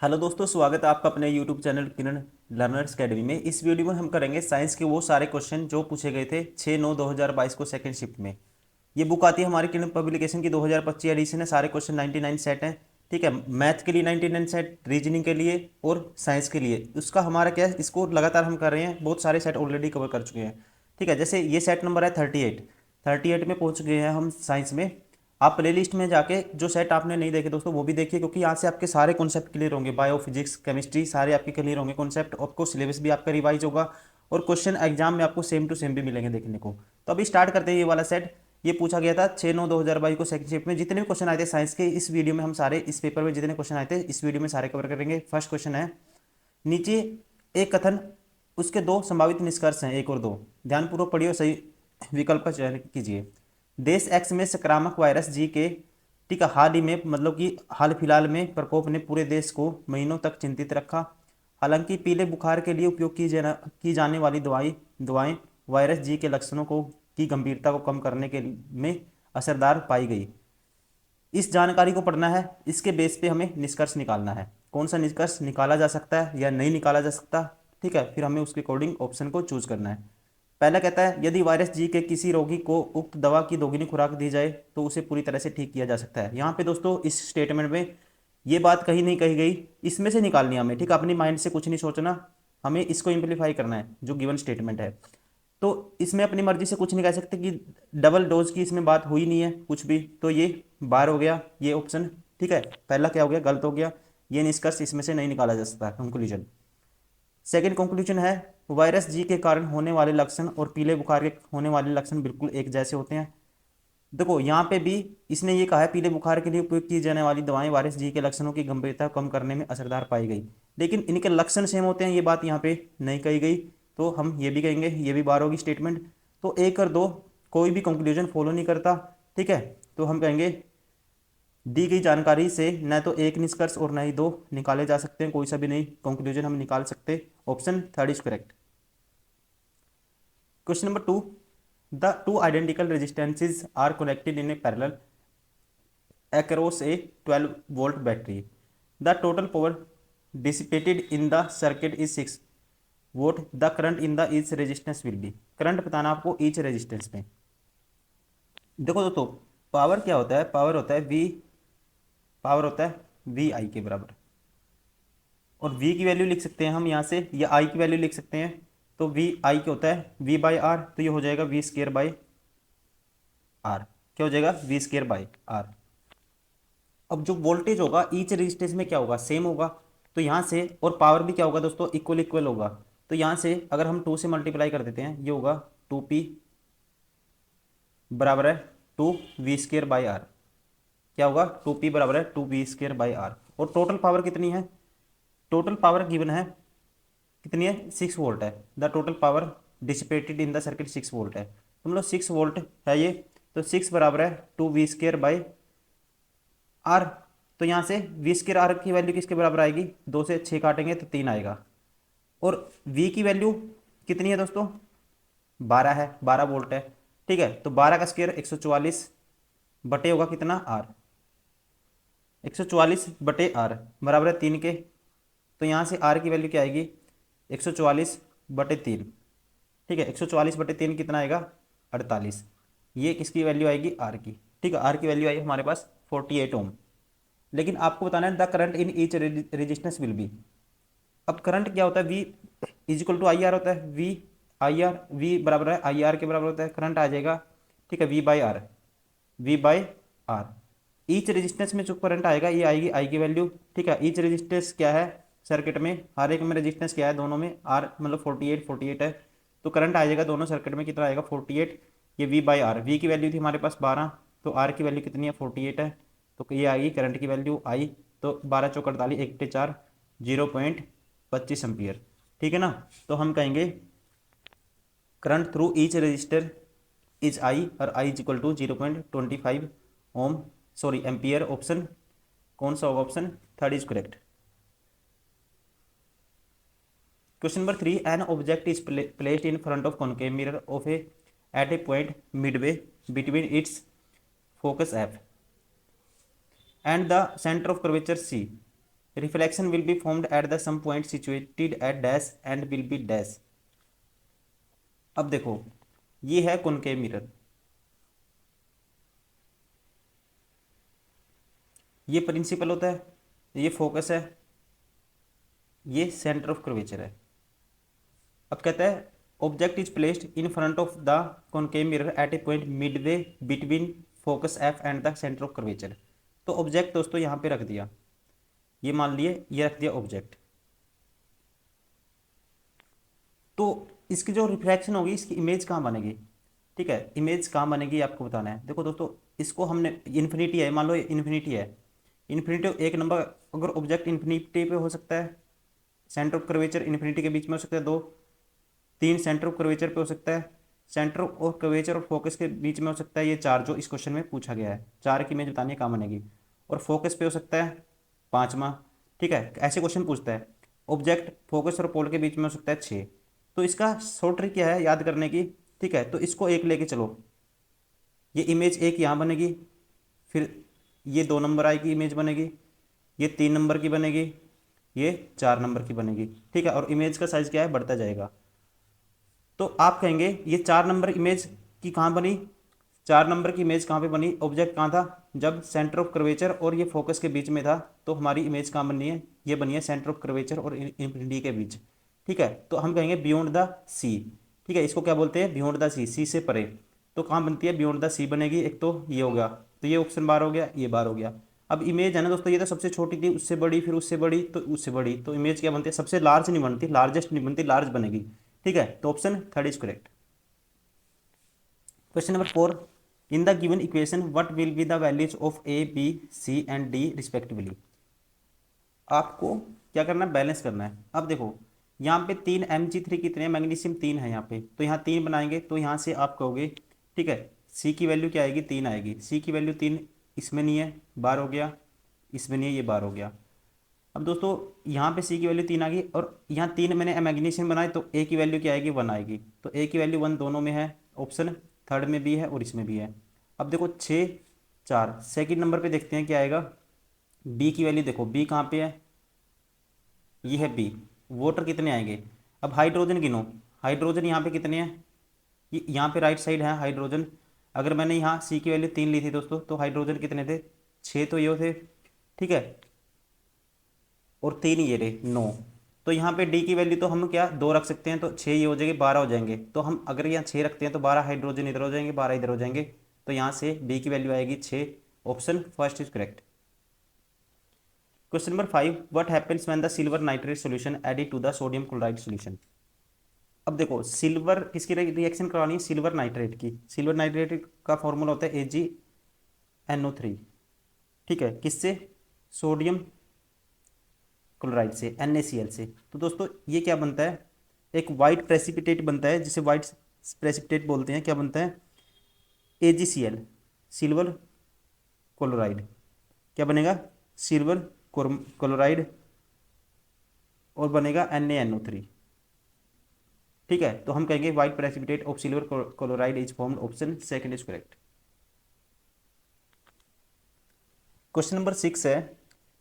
Hello दोस्तों, स्वागत है आपका अपने यूट्यूब चैनल किरण लर्नर्स अकेडमी में। इस वीडियो में हम करेंगे साइंस के वो सारे क्वेश्चन जो पूछे गए थे 6/9/2022 को सेकंड शिफ्ट में। ये बुक आती है हमारी किरण पब्लिकेशन की, 2025 एडिशन है। सारे क्वेश्चन 99 सेट हैं। ठीक है, मैथ के लिए 99 सेट, रीजनिंग के लिए और साइंस के लिए। उसका हमारा क्या है, इसको लगातार हम कर रहे हैं, बहुत सारे सेट ऑलरेडी कवर कर चुके हैं। ठीक है, जैसे ये सेट नंबर है 38। 38 में पहुंच गए हैं हम साइंस में। आप प्लेलिस्ट में जाके जो सेट आपने नहीं देखे दोस्तों वो भी देखिए, क्योंकि यहाँ से आपके सारे कॉन्सेप्ट क्लियर होंगे। बायो, फिजिक्स, केमिस्ट्री सारे आपके क्लियर होंगे कॉन्सेप्ट। आपको सिलेबस भी आपका रिवाइज होगा और क्वेश्चन एग्जाम में आपको सेम टू सेम भी मिलेंगे देखने को। तो अभी स्टार्ट करते हैं ये वाला सेट। ये पूछा गया था 6/9/2022 को सेकंड शिफ्ट में। जितने भी क्वेश्चन आए थे साइंस के, इस वीडियो में हम सारे, इस पेपर में जितने क्वेश्चन आए थे इस वीडियो में सारे कवर करेंगे। फर्स्ट क्वेश्चन है, नीचे एक कथन, उसके दो संभावित निष्कर्ष हैं, एक और दो। ध्यानपूर्वक पढ़िए और सही विकल्प का चयन कीजिए। देश एक्स में संक्रामक वायरस जी के, ठीक है, हाल ही में, मतलब कि हाल फिलहाल में प्रकोप ने पूरे देश को महीनों तक चिंतित रखा। हालांकि पीले बुखार के लिए उपयोग की जाने वाली दवाएं वायरस जी के लक्षणों को की गंभीरता को कम करने के में असरदार पाई गई। इस जानकारी को पढ़ना है, इसके बेस पे हमें निष्कर्ष निकालना है। कौन सा निष्कर्ष निकाला जा सकता है या नहीं निकाला जा सकता। ठीक है, फिर हमें उसके अकॉर्डिंग ऑप्शन को चूज करना है। पहला कहता है, यदि वायरस जी के किसी रोगी को उक्त दवा की दोगुनी खुराक दी जाए तो उसे पूरी तरह से ठीक किया जा सकता है। यहाँ पे दोस्तों इस स्टेटमेंट में ये बात कहीं नहीं कही गई, इसमें से निकालनी है हमें। ठीक है, अपनी माइंड से कुछ नहीं सोचना, हमें इसको इम्प्लीफाई करना है जो गिवन स्टेटमेंट है। तो इसमें अपनी मर्जी से कुछ नहीं कह सकते कि डबल डोज की इसमें बात हुई नहीं है कुछ भी। तो ये बार हो गया ये ऑप्शन। ठीक है, पहला क्या हो गया, गलत हो गया। ये निष्कर्ष इसमें से नहीं निकाला जा सकता, कंक्लूजन। सेकंड कंक्लूजन है, वायरस जी के कारण होने वाले लक्षण और पीले बुखार के होने वाले लक्षण बिल्कुल एक जैसे होते हैं। देखो यहाँ पे भी इसने ये कहा है, पीले बुखार के लिए उपयोग की जाने वाली दवाएं वायरस जी के लक्षणों की गंभीरता कम करने में असरदार पाई गई, लेकिन इनके लक्षण सेम होते हैं, ये बात यहाँ पे नहीं कही गई। तो हम ये भी कहेंगे, ये भी बार होगी स्टेटमेंट। तो एक और दो कोई भी कंक्लूजन फॉलो नहीं करता। ठीक है, तो हम कहेंगे दी गई जानकारी से न तो एक निष्कर्ष और न ही दो निकाले जा सकते हैं, कोई सा भी नहीं कंक्लूजन हम निकाल सकते। Option third is correct. Question number 2, the two identical resistances are connected in a parallel across a 12 volt battery. The total power dissipated in the circuit is 6 vote. The current in the each resistance will B. Current बताना आपको each resistance में। देखो दोस्तों, power क्या होता है, power होता है वी, पावर होता है वी आई के बराबर। और वी की वैल्यू लिख सकते हैं हम यहाँ से, या आई की वैल्यू लिख सकते हैं। तो वी आई क्या होता है, वी बाई आर। तो ये हो जाएगा वी स्केयर बाई आर। क्या हो जाएगा, वी स्केयर बाई आर। अब जो वोल्टेज होगा ईच रेजिस्टेंस में क्या होगा, सेम होगा। तो यहाँ से, और पावर भी क्या होगा दोस्तों, इक्वल इक्वल होगा। तो यहाँ से अगर हम 2 से मल्टीप्लाई कर देते हैं, ये होगा 2p बराबर है 2v² बाई आर। क्या होगा, 2p बराबर है 2v² बाई आर। और टोटल पावर कितनी है, टोटल पावर गिवन है कितनी है, 6 वोल्ट है। The total power dissipated in the circuit 6 volt है। तो मतलब 6 वोल्ट है ये। तो 6 बराबर है 2v² बाई आर। तो यहाँ से v² आर की वैल्यू किसके बराबर आएगी, 2 से 6 काटेंगे तो 3 आएगा। और v की वैल्यू कितनी है दोस्तों, 12 है, 12 वोल्ट है। ठीक है, तो 12 का स्क्वायर 144 बटे होगा कितना, आर। 144/आर बराबर है 3 के। तो यहाँ से आर की वैल्यू क्या आएगी, 144/3। ठीक है, 144/3 कितना आएगा, 48। ये किसकी वैल्यू आएगी, आर की। ठीक है, आर की वैल्यू आई हमारे पास 48 ओम। लेकिन आपको बताना है the current in each resistance will be. अब करंट क्या होता है, V is equal to I R होता है। वी आई आर, वी बराबर है आई आर के बराबर होता है, करंट आ जाएगा। ठीक है, V by R, V by R. Each resistance में जो करंट आएगा ये आएगी आई की वैल्यू। ठीक है, ईच रेजिस्टेंस क्या है सर्किट में, हर एक में रेजिस्टेंस क्या है, दोनों में आर, मतलब 48 है। तो करंट आ जाएगा दोनों सर्किट में कितना आएगा, 48। ये वी बाई आर, वी की वैल्यू थी हमारे पास 12, तो आर की वैल्यू कितनी है, 48 है। तो ये आएगी करंट की वैल्यू आई। तो 12 चौक 48, 1/4, 0.25 एम्पियर। ठीक है ना। तो हम कहेंगे current through each register is I, और I is equal to 0.25 ohm, sorry ampere. Option कौन सा होगा, option third is correct. Question number 3, an object is placed in front of concave mirror of a at a point midway between its focus F and the centre of curvature C. Reflection will be formed at the same point situated at dash and will be dash. अब देखो ये है concave mirror, ये principal होता है, ये focus है, ये सेंटर ऑफ कर्वेचर है। अब कहता है object is placed in front of the concave mirror at a point midway between focus F and the centre of curvature. तो ऑब्जेक्ट दोस्तों यहाँ पे रख दिया, ये मान लिए ये रख दिया ऑब्जेक्ट। तो इसकी जो रिफ्रैक्शन होगी इसकी इमेज कहाँ बनेगी, ठीक है, इमेज कहाँ बनेगी आपको बताना है। देखो दोस्तों इसको हमने इन्फिनिटी है, मान लो इन्फिनिटी है, इन्फिनिटी एक नंबर, अगर ऑब्जेक्ट इन्फिनिटी पे हो सकता है, सेंटर ऑफ कर्वेचर इन्फिनिटी के बीच में हो सकता है, दो तीन सेंटर ऑफ कर्वेचर पे हो सकता है, सेंटर ऑफ कर्वेचर और फोकस के बीच में हो सकता है, ये चार जो इस क्वेश्चन में पूछा गया है, चार की इमेज बतानी है कहाँ बनेगी, और फोकस पे हो सकता है पाँचवा, ठीक है, ऐसे क्वेश्चन पूछता है। ऑब्जेक्ट फोकस और पोल के बीच में हो सकता है छः। तो इसका शॉर्ट ट्रिक क्या है याद करने की, ठीक है, तो इसको एक लेके चलो, ये इमेज एक यहाँ बनेगी, फिर ये 2 नंबर आई की इमेज बनेगी, ये 3 नंबर की बनेगी, ये 4 नंबर की बनेगी, ठीक है, और इमेज का साइज क्या है बढ़ता जाएगा। तो आप कहेंगे ये 4 नंबर इमेज की कहाँ बनी, 4 नंबर की इमेज कहाँ पे बनी, ऑब्जेक्ट कहाँ था, जब सेंटर ऑफ कर्वेचर और ये फोकस के बीच में था, तो हमारी इमेज कहाँ बनी है, ये बनी है सेंटर ऑफ कर्वेचर और इन्फिनिटी के बीच, ठीक है। तो हम कहेंगे बियॉन्ड द सी, ठीक है, इसको क्या बोलते हैं बियॉन्ड द सी, सी से परे। तो कहाँ बनती है बियॉन्ड द सी बनेगी, एक तो ये हो गया, तो ये ऑप्शन बार हो गया, ये बार हो गया। अब इमेज है ना दोस्तों, ये तो सबसे छोटी थी, उससे बड़ी, फिर उससे बड़ी, तो उससे बड़ी, तो इमेज क्या बनती है, सबसे लार्ज नहीं बनती, लार्जेस्ट नहीं बनती, लार्ज बनेगी, ठीक है। तो option third is correct. Question number 4, in the given equation what will be the values of A B C and D respectively. आपको क्या करना है, बैलेंस करना है। अब देखो यहाँ पे 3 Mg3 कितने हैं, मैग्नीशियम 3 है यहाँ पे, तो यहाँ 3 बनाएंगे, तो यहाँ से आप कहोगे, ठीक है, सी की वैल्यू क्या आएगी, 3 आएगी, सी की वैल्यू 3 इसमें नहीं है, बार हो गया, इसमें नहीं है, ये बार हो गया। अब दोस्तों यहाँ पे सी की वैल्यू 3 आ गई, और यहाँ 3 मैंने मैग्नीशियम बनाए, तो ए की वैल्यू क्या आएगी, 1 आएगी, तो ए की वैल्यू 1 दोनों में है, ऑप्शन थर्ड में भी है और इसमें भी है। अब देखो 6 4, सेकंड नंबर पे देखते हैं क्या आएगा, बी की वैल्यू देखो, बी कहाँ पे है, ये है बी, वोटर कितने आएंगे। अब हाइड्रोजन गिनो, हाइड्रोजन यहाँ पे कितने हैं, ये यहाँ पे राइट साइड है हाइड्रोजन। अगर मैंने यहाँ सी की वैल्यू 3 ली थी दोस्तों, तो हाइड्रोजन कितने थे, 6 तो ये थे, ठीक है, और 3 ये रहे 9। तो यहाँ पे डी की वैल्यू तो हम क्या 2 रख सकते हैं, तो 6 ये हो जाएंगे, 12 हो जाएंगे। तो हम अगर यहाँ 6 रखते हैं तो 12 हाइड्रोजन इधर हो जाएंगे, 12 इधर हो जाएंगे, तो यहाँ से डी की वैल्यू आएगी 6, option first is correct. Question number 5, what happens when the silver nitrate solution added to the sodium chloride solution. अब देखो सिल्वर किसकी रिएक्शन करवानी है, सिल्वर नाइट्रेट की, सिल्वर नाइट्रेट का फॉर्मूला होता है AgNO3, ठीक है, किससे, सोडियम क्लोराइड से, NaCl से। तो दोस्तों ये क्या बनता है, एक वाइट प्रेसिपिटेट बनता है, जिसे वाइट प्रेसिपिटेट बोलते हैं, क्या बनता है, AgCl, सिल्वर क्लोराइड, क्या बनेगा, सिल्वर क्लोराइड, और बनेगा NaNO3, ठीक है। तो हम कहेंगे white precipitate of silver chloride is formed, option second is correct. Question number 6 है,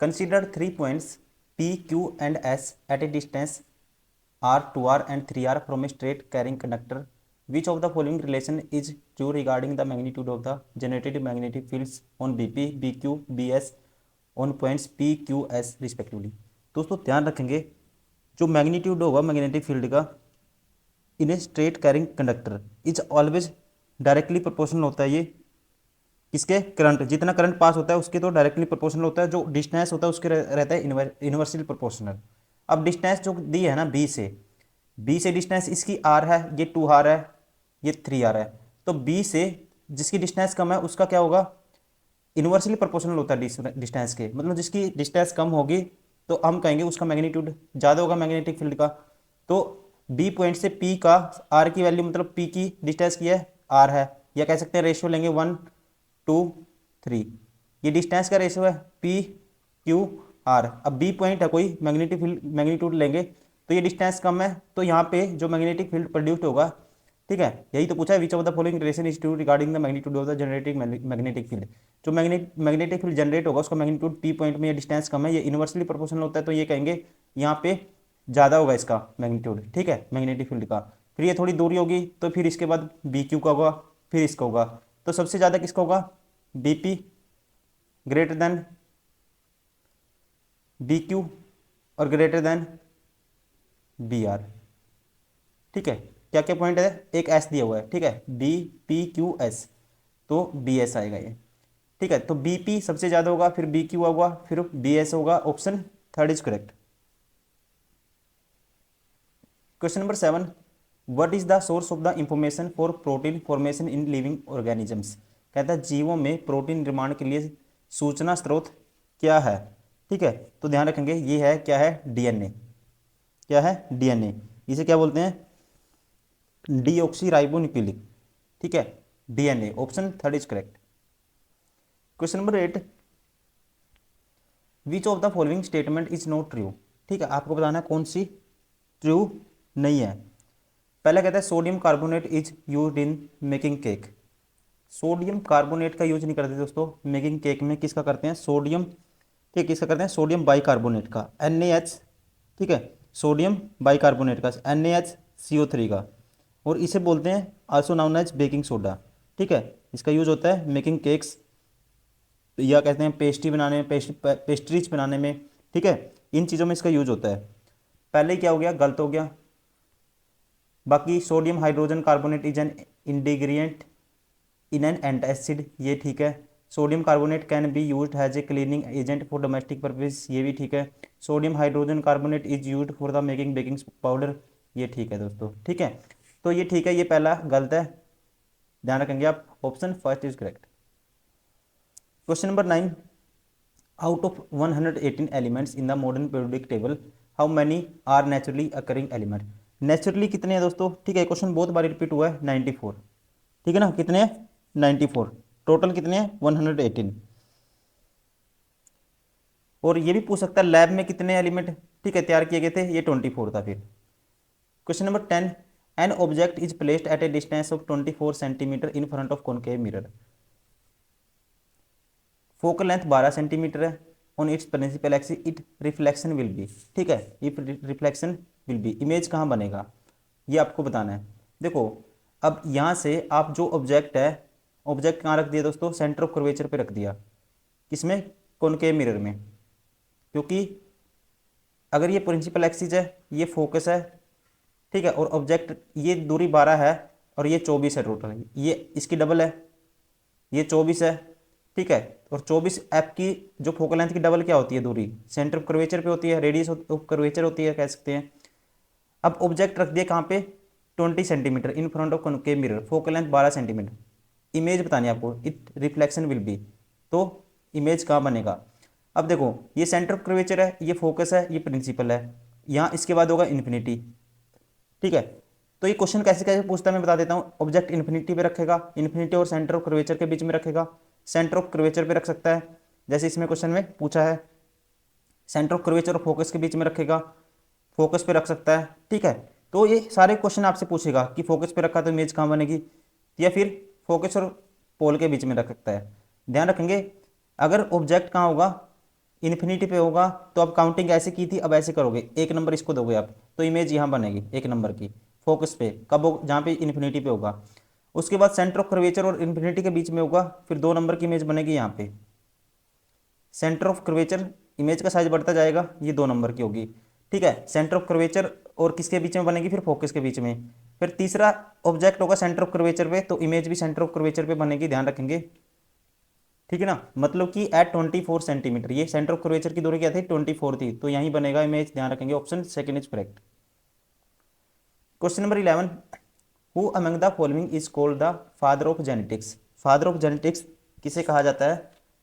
consider 3 points P, Q and S at a distance R, 2R and 3R from a straight carrying conductor, which of the following relation is true regarding the magnitude of the generated magnetic fields on BP, BQ, BS on points P, Q, S respectively। दोस्तों ध्यान रखेंगे जो magnitude होगा magnetic field का in a straight carrying conductor is always directly proportional होता है, ये किसके, करंट, जितना करंट पास होता है उसके तो डायरेक्टली प्रोपोर्शनल होता है, जो डिस्टेंस होता है उसके रहता है इन्वर्सली प्रोपोर्शनल। अब डिस्टेंस जो दी है ना बी से डिस्टेंस इसकी आर है, ये 2R है, ये 3R है, तो बी से जिसकी डिस्टेंस कम है उसका क्या होगा, इन्वर्सली प्रोपोर्शनल होता है डिस्टेंस के, मतलब जिसकी डिस्टेंस कम होगी तो हम कहेंगे उसका मैग्नीट्यूड ज़्यादा होगा मैग्नेटिक फील्ड का। तो बी पॉइंट से पी का आर की वैल्यू, मतलब पी की डिस्टेंस की है आर है, या कह सकते हैं रेशियो लेंगे 1:3, ये डिस्टेंस का रेशियो है PQR। अब बी पॉइंट है कोई मैग्नेटिक फील्ड मैग्नीट्यूड लेंगे, तो ये डिस्टेंस कम है, तो यहाँ पे जो मैग्नेटिक फील्ड प्रोड्यूस्ड होगा ठीक है, यही तो पूछा है, विच of the following relation is true regarding the magnitude of the generating magnetic field. जो मैग्नेटिक फील्ड जनरेट होगा उसका मैग्नीट्यूड पी पॉइंट में, ये डिस्टेंस कम है, ये इनवर्सली प्रोपोर्शनल होता है, तो ये कहेंगे यहाँ पे ज़्यादा होगा इसका मैग्नीट्यूड, ठीक है, मैग्नेटिक फील्ड का। फिर ये थोड़ी दूरी होगी तो फिर इसके बाद बी क्यू का होगा, फिर इसका होगा, तो सबसे ज़्यादा किसका होगा, B P greater than B Q और ग्रेटर देन बी आर। ठीक है, क्या क्या पॉइंट है, एक एस दिया हुआ है, ठीक है, बी पी क्यू एस, तो बी एस आएगा ये। ठीक है, तो बी पी सबसे ज़्यादा होगा, फिर बी क्यू होगा, फिर बी एस होगा, option third is correct. Question number 7, what is the source of the information for protein formation in living organisms. कहता है जीवों में प्रोटीन निर्माण के लिए सूचना स्रोत क्या है। ठीक है, तो ध्यान रखेंगे ये है, क्या है, डीएनए। क्या है, डीएनए। इसे क्या बोलते हैं, डीऑक्सी राइबोन्यूक्लिक। ठीक है, DNA, option third is correct. Question number 8, which of the following statement is not true. ठीक है, आपको बताना है कौन सी ट्रू नहीं है। पहला कहता है sodium carbonate is used in making cake. Sodium carbonate का यूज नहीं करते दोस्तों मेकिंग केक में, किसका करते हैं, सोडियम, ठीक, किसका करते हैं, सोडियम बाइकार्बोनेट का, NaH, ठीक है, सोडियम बाइकार्बोनेट का, NaHCO3 का, और इसे बोलते हैं also known as baking soda. ठीक है, इसका यूज होता है मेकिंग केक्स, या कहते हैं पेस्ट्री बनाने में, पेस्ट्रीज बनाने में। ठीक है, इन चीज़ों में इसका यूज होता है। पहले ही क्या हो गया, गलत हो गया। बाकी sodium hydrogen carbonate is an ingredient in an antacid, ये ठीक है। Sodium carbonate can be used as a cleaning agent for domestic purpose, ये भी ठीक है। Sodium hydrogen carbonate is used for the making baking powder, ये ठीक है दोस्तों। ठीक है, तो ये ठीक है, ये पहला गलत है, ध्यान रखेंगे आप, option first is correct. Question number 9, out of 118 elements in the modern periodic table how many are naturally occurring element. Naturally कितने हैं दोस्तों, ठीक है, क्वेश्चन बहुत बार रिपीट हुआ है, 94। ठीक है ना, कितने हैं, 94, टोटल कितने हैं, 118। और ये भी पूछ सकता है लैब में कितने एलिमेंट, ठीक है, तैयार किए गए थे, ये 24 था। फिर question number 10, an object is placed at a distance of 24 centimetre in front of concave mirror. Focal length 12 centimetre है, on its principal axis it reflection will be. ठीक है, if reflection will be, image कहाँ बनेगा, ये आपको बताना है। देखो, अब यहाँ से आप जो ऑब्जेक्ट है, ऑब्जेक्ट कहाँ रख दिया दोस्तों, सेंटर ऑफ कर्वेचर पे रख दिया, किसमें, कॉनकेव मिरर में, क्योंकि अगर ये प्रिंसिपल एक्सिस है, ये फोकस है, ठीक है, और ऑब्जेक्ट ये दूरी 12 है और ये 24 है टोटल, ये इसकी डबल है, ये 24 है। ठीक है, और 24 एफ की जो फोकल लेंथ की डबल क्या होती है, दूरी सेंटर ऑफ कर्वेचर पे होती है, रेडियस ऑफ कर्वेचर होती है, कह सकते हैं। अब ऑब्जेक्ट रख दिया कहाँ पे, 20 centimetre in front of concave mirror, focal length 12 centimetre, image बतानी है आपको, इट रिफ्लेक्शन विल बी, तो इमेज कहाँ बनेगा। अब देखो, ये सेंटर ऑफ कर्वेचर है, ये फोकस है, ये प्रिंसिपल है, यहाँ इसके बाद होगा इन्फिनिटी। ठीक है, तो ये क्वेश्चन कैसे कैसे पूछता है मैं बता देता हूँ। ऑब्जेक्ट इन्फिनिटी पे रखेगा, इन्फिनिटी और सेंटर ऑफ कर्वेचर के बीच में रखेगा, सेंटर ऑफ कर्वेचर पे रख सकता है, जैसे इसमें क्वेश्चन में पूछा है, सेंटर ऑफ कर्वेचर और फोकस के बीच में रखेगा, फोकस पे रख सकता है। ठीक है, तो ये सारे क्वेश्चन आपसे पूछेगा कि फोकस पे रखा तो इमेज कहाँ बनेगी, या फिर फोकस और पोल के बीच में रख सकता है। ध्यान रखेंगे, अगर ऑब्जेक्ट कहाँ होगा, इन्फिनिटी पे होगा, तो अब काउंटिंग ऐसे की थी, अब ऐसे करोगे, एक नंबर इसको दोगे आप, तो इमेज यहाँ बनेगी एक नंबर की, फोकस पे कब हो, जहाँ पे इन्फिनिटी पे होगा। उसके बाद सेंटर ऑफ कर्वेचर और इन्फिनिटी के बीच में होगा, फिर 2 नंबर की इमेज बनेगी यहाँ पे, सेंटर ऑफ कर्वेचर, इमेज का साइज बढ़ता जाएगा, ये 2 नंबर की होगी। ठीक है, सेंटर ऑफ कर्वेचर और किसके बीच में बनेगी, फिर फोकस के बीच में। फिर तीसरा ऑब्जेक्ट होगा सेंटर ऑफ कर्वेचर पे, तो इमेज भी सेंटर ऑफ कर्वेचर पे बनेगी, ध्यान रखेंगे। ठीक है ना, मतलब कि एट 24 सेंटीमीटर, ये सेंटर ऑफ कर्वेचर की दूरी क्या थी, 24 थी, तो यहीं बनेगा इमेज, ध्यान रखेंगे, option second is correct. Question number 11, who among the following is called the father of genetics. Father of genetics किसे कहा जाता है।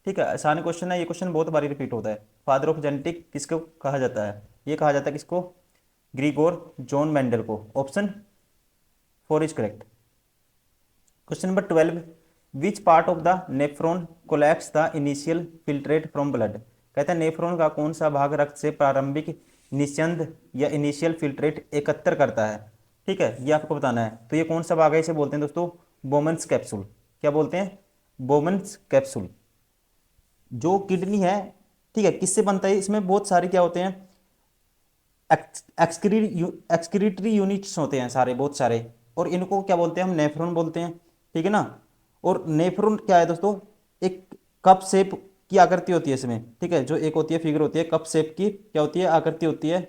ठीक है, आसान क्वेश्चन है, ये क्वेश्चन बहुत बारी रिपीट होता है। फादर ऑफ जेनेटिक किसको कहा जाता है, ये कहा जाता है किसको, ग्रीगोर जॉन मेंडल को, option 4 is correct. Question number 12, which part of the nephron collapse the initial filtrate from blood. कहता है नेफ्रॉन का कौन सा भाग रक्त से प्रारंभिक निस्यंद या इनिशियल फिल्ट्रेट एकत्र करता है। ठीक है, ये आपको बताना है। तो ये कौन सा भाग है, इसे बोलते हैं दोस्तों बोमन्स कैप्सूल। क्या बोलते हैं? Bowman's capsule. जो किडनी है, ठीक है, किससे बनता है? इसमें बहुत सारे क्या होते हैं, एक्सक्रीटरी यूनिट्स होते हैं सारे, बहुत सारे। और इनको क्या बोलते हैं? हम नेफ्रॉन बोलते हैं, ठीक है ना। और नेफ्रॉन क्या है दोस्तों? एक कप शेप की आकृति होती है इसमें, ठीक है, जो एक होती है फिगर होती है कप शेप की, क्या होती है? आकृति होती है।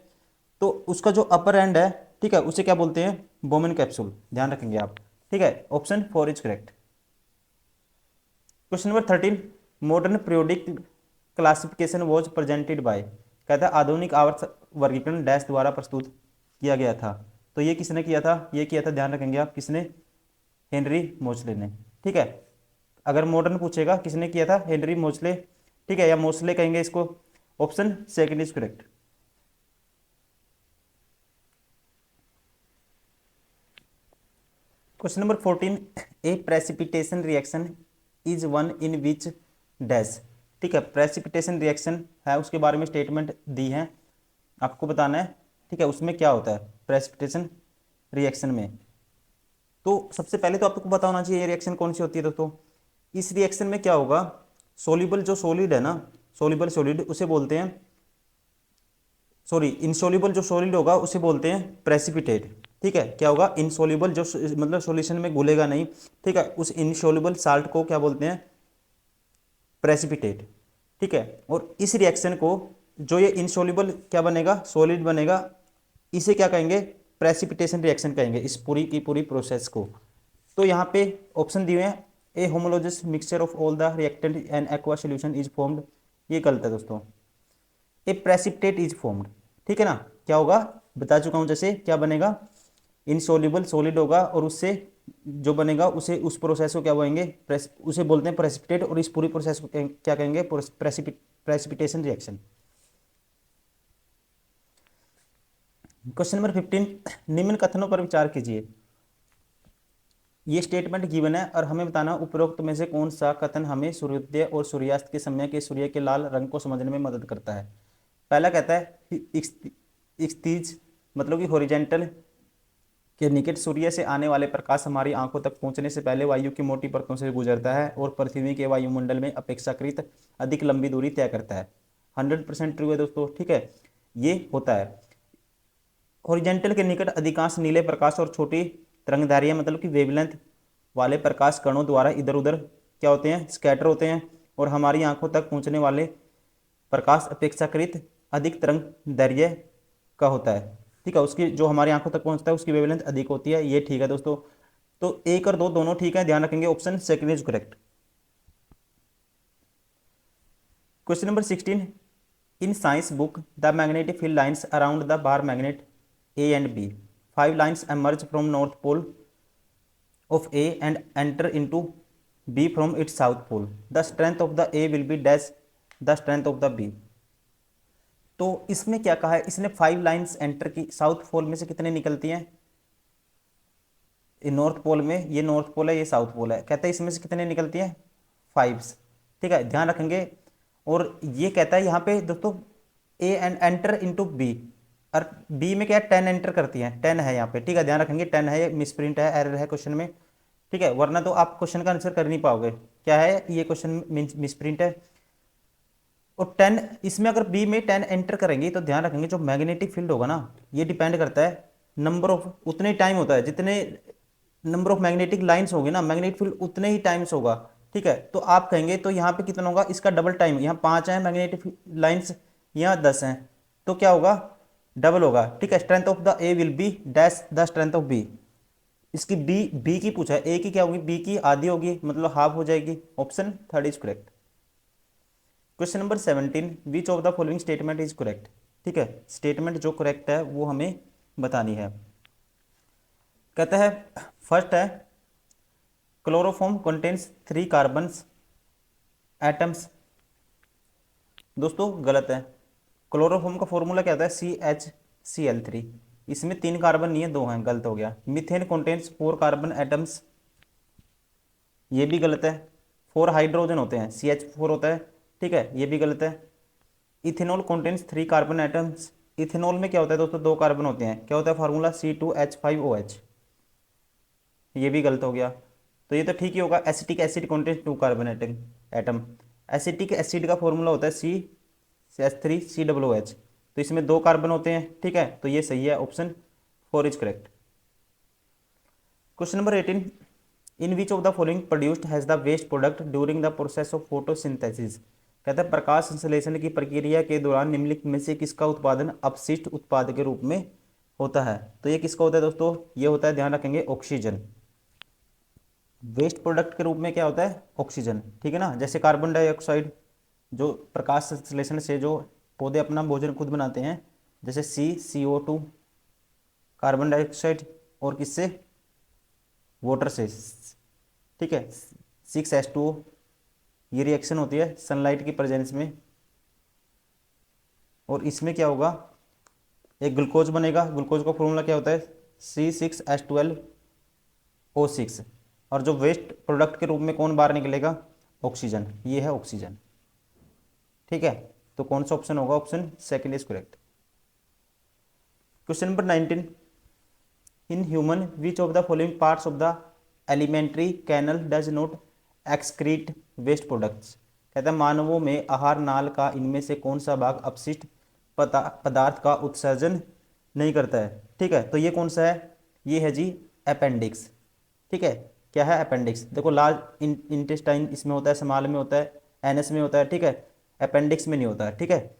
तो उसका जो अपर एंड है, ठीक है, उसे क्या बोलते हैं? Bowman capsule. ध्यान रखेंगे आप, ठीक है। Option 4 is correct. Question number 13, modern periodic classification was presented by. कहता है आधुनिक आवर्त वर्गीकरण डैश द्वारा प्रस्तुत किया गया था। तो ये किसने किया था? ये किया था, ध्यान रखेंगे आप, किसने? हेनरी मोचले ने, ठीक है। अगर मॉडर्न पूछेगा किसने किया था? हेनरी मोचले, ठीक है, या मोचले कहेंगे इसको। Option second is correct. Question number 14, A precipitation reaction is one in which dash. ठीक है, प्रेसिपिटेशन रिएक्शन है, उसके बारे में स्टेटमेंट दी है, आपको बताना है, ठीक है, उसमें क्या होता है प्रेसिपिटेशन रिएक्शन में। तो सबसे पहले तो आपको पता होना चाहिए ये रिएक्शन कौन सी होती है दोस्तों। इस रिएक्शन में क्या होगा? सोल्यूबल जो सॉलिड है ना, सोल्यूबल सॉलिड उसे बोलते हैं, सॉरी, इनसोल्यूबल जो सॉलिड होगा उसे बोलते हैं प्रेसिपिटेट। ठीक है, क्या होगा? इनसोल्यूबल जो मतलब सॉल्यूशन में घुलेगा नहीं, ठीक है, उस इनसोल्यूबल साल्ट को क्या बोलते हैं? प्रेसिपिटेट। ठीक है, और इस रिएक्शन को, जो ये इनसोल्यूबल क्या बनेगा? सॉलिड बनेगा, इसे क्या कहेंगे? प्रेसिपिटेशन रिएक्शन कहेंगे, इस पूरी की पूरी प्रोसेस को। तो यहाँ पे ऑप्शन दिए हैं, a homologous mixture of all the reactant and aqua solution is formed. ये गलत है दोस्तों, ए प्रेसिपिटेट इज फॉर्म्ड। ठीक है ना, क्या होगा? बता चुका हूं, जैसे क्या बनेगा? इनसोल्यूबल सॉलिड होगा और उससे जो बनेगा उसे, उस प्रोसेस को क्या बोलेंगे? उसे बोलते हैं प्रेसिपिटेट, और इस पूरी प्रोसेस को क्या कहेंगे? Precipitation reaction. क्वेश्चन नंबर 15, निम्न कथनों पर विचार कीजिए। ये स्टेटमेंट गिवन है और हमें बताना उपरोक्त में से कौन सा कथन हमें सूर्योदय और सूर्यास्त के समय के सूर्य के लाल रंग को समझने में मदद करता है। पहला कहता है एक्सतीज, मतलब कि हॉरिजेंटल के निकट सूर्य से आने वाले प्रकाश हमारी आंखों तक पहुंचने से पहले वायु की मोटी परतों से गुजरता है और पृथ्वी के वायुमंडल में अपेक्षाकृत अधिक लंबी दूरी तय करता है। 100% ट्रू है दोस्तों, ठीक है, ये होता है। हॉरिजेंटल के निकट अधिकांश नीले प्रकाश और छोटी तरंगधारियां, मतलब कि वेवलेंथ वाले प्रकाश कणों द्वारा इधर उधर क्या होते हैं? स्कैटर होते हैं। और हमारी आंखों तक पहुंचने वाले प्रकाश अपेक्षाकृत अधिक तरंग दैर्घ्य का होता है, ठीक है, उसकी जो हमारी आंखों तक पहुंचता है उसकी वेवलेंथ अधिक होती है। ये ठीक है दोस्तों, तो एक और दो दोनों ठीक है, ध्यान रखेंगे, option second is correct. Question number 16, in science book the magnetic field lines around the bar magnet A and B, 5 lines emerge from north pole of A and enter into B from its south pole. The strength of the A will be dash the strength of the B. तो इसमें क्या कहा है इसने? 5 lines enter की, south pole में से कितने निकलती हैं? नॉर्थ पोल में, ये नॉर्थ पोल है, ये साउथ पोल है, कहता है इसमें से कितने निकलती हैं? 5। ठीक है, ध्यान रखेंगे। और ये कहता है यहाँ पे दोस्तों A and enter into B, और बी में क्या है? 10 एंटर करती हैं, 10 है यहाँ पे, ठीक है, ध्यान रखेंगे, 10 है, ये मिसप्रिंट है, एरर है क्वेश्चन में, ठीक है, वरना तो आप क्वेश्चन का आंसर कर नहीं पाओगे। क्या है ये? क्वेश्चन मिसप्रिंट है। और 10 इसमें, अगर बी में 10 एंटर करेंगे तो ध्यान रखेंगे जो मैग्नेटिक फील्ड होगा ना, ये डिपेंड करता है नंबर ऑफ, उतने टाइम होता है जितने नंबर ऑफ मैग्नेटिक लाइंस होंगे ना, मैग्नेटिक फील्ड उतने ही टाइम्स होगा। ठीक है, तो आप कहेंगे तो यहाँ पे कितना होगा? इसका डबल टाइम, यहाँ 5 है मैग्नेटिक लाइंस, यहाँ 10 हैं, तो क्या होगा? डबल होगा। ठीक है, strength of the A will be dash the strength of B. इसकी बी की पूछा है, ए की क्या होगी? बी की आधी होगी, मतलब हाफ हो जाएगी। Option third is correct. Question number 17, which of the following statement is correct. ठीक है, स्टेटमेंट जो करेक्ट है वो हमें बतानी है। कहता है फर्स्ट है क्लोरोफॉर्म कंटेन्स 3 कार्बन एटम्स। दोस्तों गलत है। क्लोरोफॉर्म का फॉर्मूला क्या होता है? CHCl3। इसमें 3 कार्बन नहीं है, 2 हैं, गलत हो गया। मीथेन कंटेन्स 4 कार्बन एटम्स, ये भी गलत है। 4 हाइड्रोजन होते हैं, CH4 होता है, ठीक है, ये भी गलत है। Ethanol contains 3 carbon atoms, ethanol में क्या होता है दोस्तों, 2 कार्बन होते हैं, क्या होता है फार्मूला C2H5OH। ये भी गलत हो गया, तो ये तो ठीक ही होगा। Acetic acid contains 2 carbon atom atom acetic acid का फॉर्मूला होता है C H3COOH, तो इसमें 2 कार्बन होते हैं, ठीक है, तो ये सही है, option 4 is correct. Question number 18, in which of the following produced has the waste product during the process of photosynthesis. कहता है प्रकाश संश्लेषण की प्रक्रिया के दौरान निम्नलिखित में से किसका उत्पादन अपशिष्ट उत्पाद के रूप में होता है। तो ये किसका होता है दोस्तों, ये होता है, ध्यान रखेंगे, ऑक्सीजन। वेस्ट प्रोडक्ट के रूप में क्या होता है, ऑक्सीजन, ठीक है ना। जैसे कार्बन डाइऑक्साइड जो प्रकाश संश्लेषण से जो पौधे अपना भोजन खुद बनाते हैं, जैसे CO2 कार्बन डाइऑक्साइड, और किससे, वाटर से, ठीक है, 6H2O। ये रिएक्शन होती है सनलाइट की प्रेजेंस में, और इसमें क्या होगा, एक ग्लूकोज बनेगा। ग्लूकोज का फॉर्मूला क्या होता है, C6H12O6। और जो वेस्ट प्रोडक्ट के रूप में कौन बाहर निकलेगा, ऑक्सीजन, ये है ऑक्सीजन, ठीक है। तो कौन सा ऑप्शन होगा, option second is correct. Question number 19, in human which of the following parts of the alimentary canal does not excrete waste products. कहता है मानवों में आहार नाल का इनमें से कौन सा भाग अपशिष्ट पदार्थ का उत्सर्जन नहीं करता है, ठीक है। तो ये कौन सा है, ये है जी अपेंडिक्स, ठीक है। क्या है अपेंडिक्स, देखो लार्ज इंटेस्टाइन इसमें होता है, स्मॉल में होता है, एनएस में होता है, ठीक है, अपेंडिक्स में नहीं होता है, ठीक है।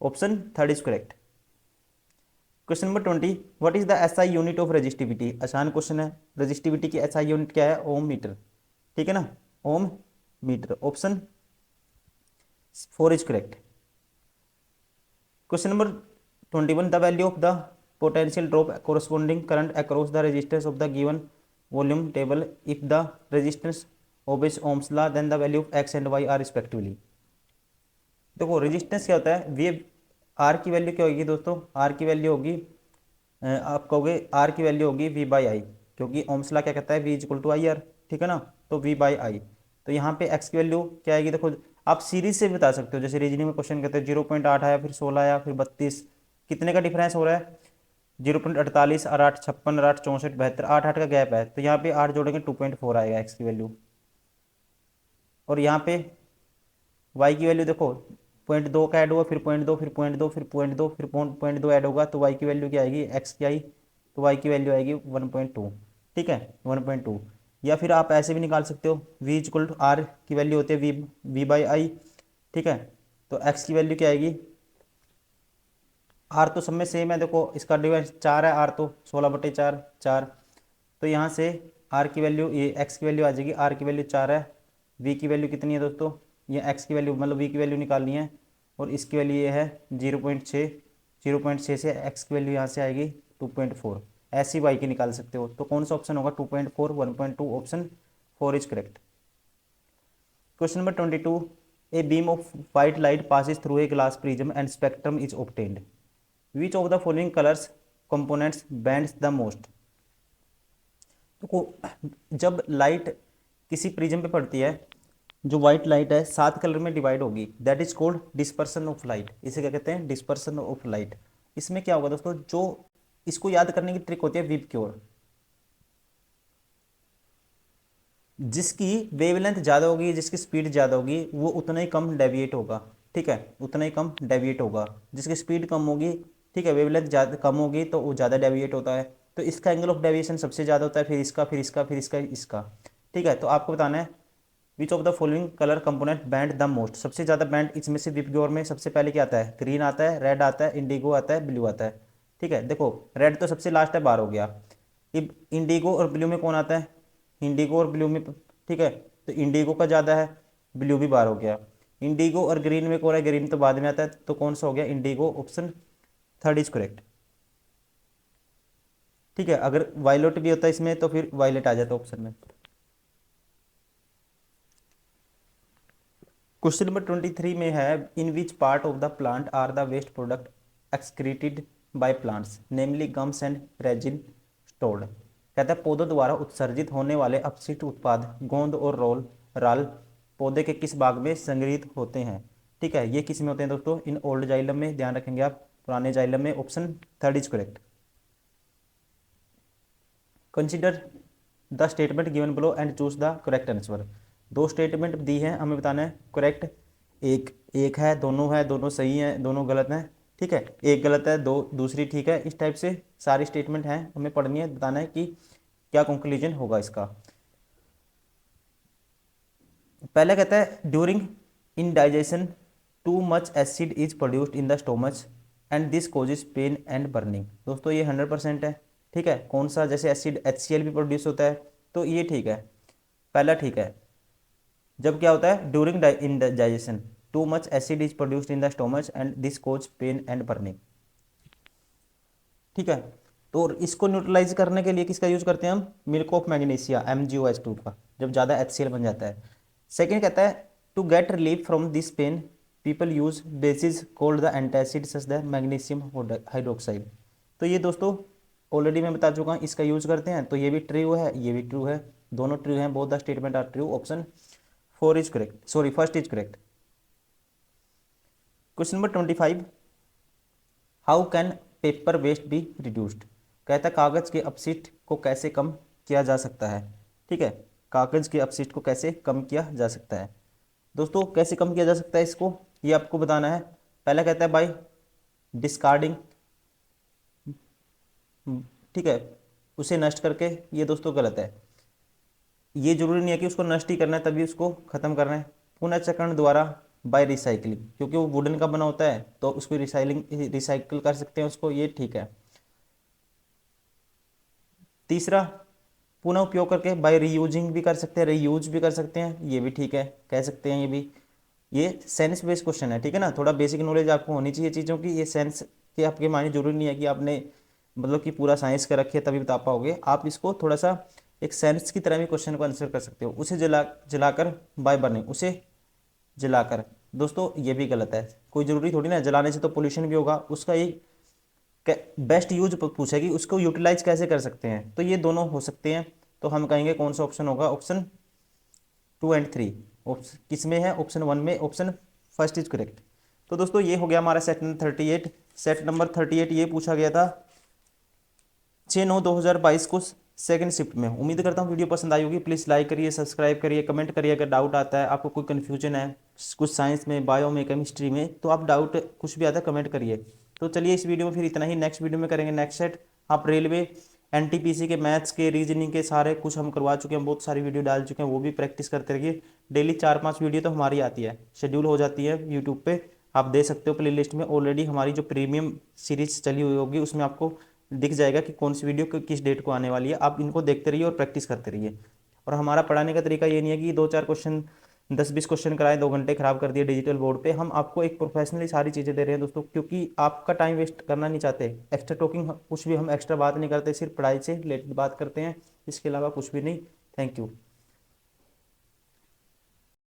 Option third is correct. Question number 20, what is the SI unit of resistivity. आसान क्वेश्चन है, रेजिस्टिविटी की एसआई यूनिट क्या है, ओम मीटर, ठीक है ना, ohm metre. Option 4 is correct. Question number 21, the value of the potential drop corresponding current across the resistance of the given volume table if the resistance obeys Ohm's law then the value of X and Y are respectively. देखो resistance क्या होता है, we are की value क्या होगी दोस्तों, are की value होगी, आप कहोगे आर की वैल्यू होगी V/I, क्योंकि ओम्स लॉ क्या कहता है, V=IR, ठीक है ना, तो V/I। तो यहाँ पे एक्स की वैल्यू क्या आएगी, देखो आप सीरीज से भी बता सकते हो, जैसे रीजनिंग में क्वेश्चन कहते हैं 0.8 आया, फिर 16 आया, फिर 32, कितने का डिफरेंस हो रहा है, 0.48 और 8 56 और 8 64 72, 8 8 का गैप है, तो यहाँ पे 8 जोड़ेंगे 2.4 आएगा एक्स की वैल्यू। और यहाँ पे वाई की वैल्यू देखो 0.2 का ऐड हुआ, फिर 0.2, फिर 0.2, फिर 0.2, फिर 0.2 ऐड होगा, तो वाई की वैल्यू क्या आएगी, एक्स की आई, तो वाई की वैल्यू आएगी 1.2, ठीक है, 1.2। या फिर आप ऐसे भी निकाल सकते हो, V=R की वैल्यू होती है V/I, ठीक है, तो एक्स की वैल्यू क्या आएगी, आर तो सब में सेम है, देखो इसका डिवाइड 4 है, आर तो 16/4 4, तो यहाँ से आर की वैल्यू, ये एक्स की वैल्यू आ जाएगी, आर की वैल्यू 4 है, वी की वैल्यू कितनी है दोस्तों, ये एक्स की वैल्यू मतलब वी की वैल्यू निकालनी है, और इसकी वैल्यू ये है 0.6, 0.6 से एक्स की वैल्यू यहाँ से आएगी 2.4, ऐसी वाई की निकाल सकते हो। तो कौन सा ऑप्शन होगा, 2.4 1.2, option 4 is correct. Question number 22, a beam of white light passes through a glass prism and spectrum is obtained, which of the following colours components bands the most. तो जब लाइट किसी प्रिज्म पे पड़ती है, जो white light है 7 colour में divide होगी, that is called dispersion of light. इसे क्या कहते हैं, डिस्पर्सन ऑफ लाइट। इसमें क्या होगा दोस्तों, जो इसको याद करने की ट्रिक होती है विबक्योर, जिसकी वेवलेंथ ज़्यादा होगी, जिसकी स्पीड ज़्यादा होगी, वो उतना ही कम डेविएट होगा, ठीक है, उतना ही कम डेविएट होगा। जिसकी स्पीड कम होगी, ठीक है, वेवलेंथ ज़्यादा कम होगी, तो वो ज़्यादा डेविएट होता है, तो इसका एंगल ऑफ डेविएशन सबसे ज़्यादा होता है, फिर इसका, फिर इसका, फिर इसका, इसका, ठीक है। तो आपको बताना है विच of the following colour component band the most, सबसे ज़्यादा बैंड इसमें से विबग्योर में सबसे पहले क्या आता है, ग्रीन आता है, रेड आता है, इंडिगो आता है, ब्लू आता है, ठीक है। देखो रेड तो सबसे लास्ट है, बार हो गया, इंडिगो और ब्लू में कौन आता है, इंडिगो और ब्लू में, ठीक है, तो इंडिगो का ज़्यादा है, ब्लू भी बार हो गया। इंडिगो और ग्रीन में कौन है, ग्रीन तो बाद में आता है, तो कौन सा हो गया, Indigo, option third is correct, ठीक है। अगर वायलेट भी होता है इसमें, तो फिर वायलेट आ जाता है ऑप्शन में। क्वेश्चन नंबर 23 में है, in which part of the plant are the waste product excreted by plants namely gums and resin stored. कहता है पौधों द्वारा उत्सर्जित होने वाले अपशिष्ट उत्पाद गोंद और राल पौधे के किस भाग में संग्रहित होते हैं, ठीक है। ये किस में होते हैं दोस्तों, इन ओल्ड जाइलम में, ध्यान रखेंगे आप, पुराने जाइलम में। Option third is correct. Consider the statement given below and choose the correct answer. दो स्टेटमेंट दी है, हमें बताना है करेक्ट। एक एक है, दोनों सही हैं, दोनों गलत हैं, ठीक है। एक गलत है, दो दूसरी ठीक है। इस टाइप से सारी स्टेटमेंट हैं, हमें पढ़नी है, बताना है कि क्या कंक्लूजन होगा इसका। पहले कहता है during indigestion too much acid is produced in the stomach and this causes pain and burning. दोस्तों ये 100% है, ठीक है। कौन सा, जैसे एसिड HCl भी प्रोड्यूस होता है, तो ये ठीक है, पहला ठीक है। जब क्या होता है during indigestion too much acid is produced in the stomach and this cause pain and burning, ठीक है। तो इसको न्यूट्रलाइज करने के लिए किसका यूज करते हैं हम, मिल्क ऑफ मैग्नीशिया MgOH2 का, जब ज़्यादा HCl बन जाता है। सेकेंड कहता है to get relief from this pain people use bases called the antacid such the magnesium hydroxide. तो ये दोस्तों ऑलरेडी मैं बता चुका हूँ, इसका यूज करते हैं। तो ये भी ट्रू है, ये भी ट्रू है, दोनों ट्रू हैं, both the statement are true. Option four is correct, sorry first is correct. Question number 25, how can paper waste be reduced. कहता है कागज के अपशिष्ट को कैसे कम किया जा सकता है, ठीक है। कागज के अपशिष्ट को कैसे कम किया जा सकता है। दोस्तों कैसे कम किया जा सकता है इसको, ये आपको बताना है। पहला कहता है बाय डिस्कार्डिंग, ठीक है, उसे नष्ट करके। ये दोस्तों गलत है, ये जरूरी नहीं है कि उसको नष्ट ही करना है तभी उसको खत्म करना है। पुनर्चक्रण द्वारा बाय रिसाइकलिंग, क्योंकि वो वुडन का बना होता है तो उसको रिसाइकल कर सकते हैं उसको, ये ठीक है। तीसरा पुनः उपयोग करके बाय रीयूजिंग भी कर सकते हैं, रीयूज भी कर सकते हैं, ये भी ठीक है, कह सकते हैं ये भी। ये साइंस बेस्ड क्वेश्चन है, ठीक है ना। थोड़ा बेसिक नॉलेज आपको होनी चाहिए चीज़ों की। ये साइंस के आपके मायने जरूरी नहीं है कि आपने मतलब कि पूरा साइंस का रखिए तभी बता पाओगे। आप इसको थोड़ा सा एक साइंस की तरह भी क्वेश्चन को आंसर कर सकते हो। उसे जलाकर बाय बर्निंग, उसे जलाकर। दोस्तों ये भी गलत है, कोई ज़रूरी थोड़ी ना, जलाने से तो पोल्यूशन भी होगा। उसका एक बेस्ट यूज पूछा कि उसको यूटिलाइज कैसे कर सकते हैं, तो ये दोनों हो सकते हैं। तो हम कहेंगे कौन सा ऑप्शन होगा, ऑप्शन 2 एंड 3। किस में है, ऑप्शन 1 में, ऑप्शन फर्स्ट इज करेक्ट। तो दोस्तों ये हो गया हमारा सेट नंबर 38। सेट नंबर 38 ये पूछा गया था 6/9/2022 को सेकंड शिफ्ट में। उम्मीद करता हूँ वीडियो पसंद आई होगी। प्लीज़ लाइक करिए, सब्सक्राइब करिए, कमेंट करिए। अगर डाउट आता है, आपको कोई कन्फ्यूजन है कुछ साइंस में, बायो में, केमिस्ट्री में, तो आप डाउट कुछ भी आता है कमेंट करिए। तो चलिए इस वीडियो में फिर इतना ही। नेक्स्ट वीडियो में करेंगे नेक्स्ट सेट। आप रेलवे NTPC के मैथ्स के रीजनिंग के सारे कुछ हम करवा चुके हैं, बहुत सारी वीडियो डाल चुके हैं, वो भी प्रैक्टिस करते रहिए। डेली 4-5 वीडियो तो हमारी आती है, शेड्यूल हो जाती है यूट्यूब पे, आप दे सकते हो प्लेलिस्ट में। ऑलरेडी हमारी जो प्रीमियम सीरीज चली हुई होगी उसमें आपको दिख जाएगा कि कौन सी वीडियो किस डेट को आने वाली है। आप इनको देखते रहिए और प्रैक्टिस करते रहिए। और हमारा पढ़ाने का तरीका ये नहीं है कि 2-4 क्वेश्चन 10-20 क्वेश्चन कराए, 2 घंटे खराब कर दिए डिजिटल बोर्ड पे। हम आपको एक प्रोफेशनली सारी चीज़ें दे रहे हैं दोस्तों, क्योंकि आपका टाइम वेस्ट करना नहीं चाहते। एक्स्ट्रा टॉकिंग कुछ भी हम एक्स्ट्रा बात नहीं करते, सिर्फ पढ़ाई से रिलेटेड बात करते हैं, इसके अलावा कुछ भी नहीं। Thank you.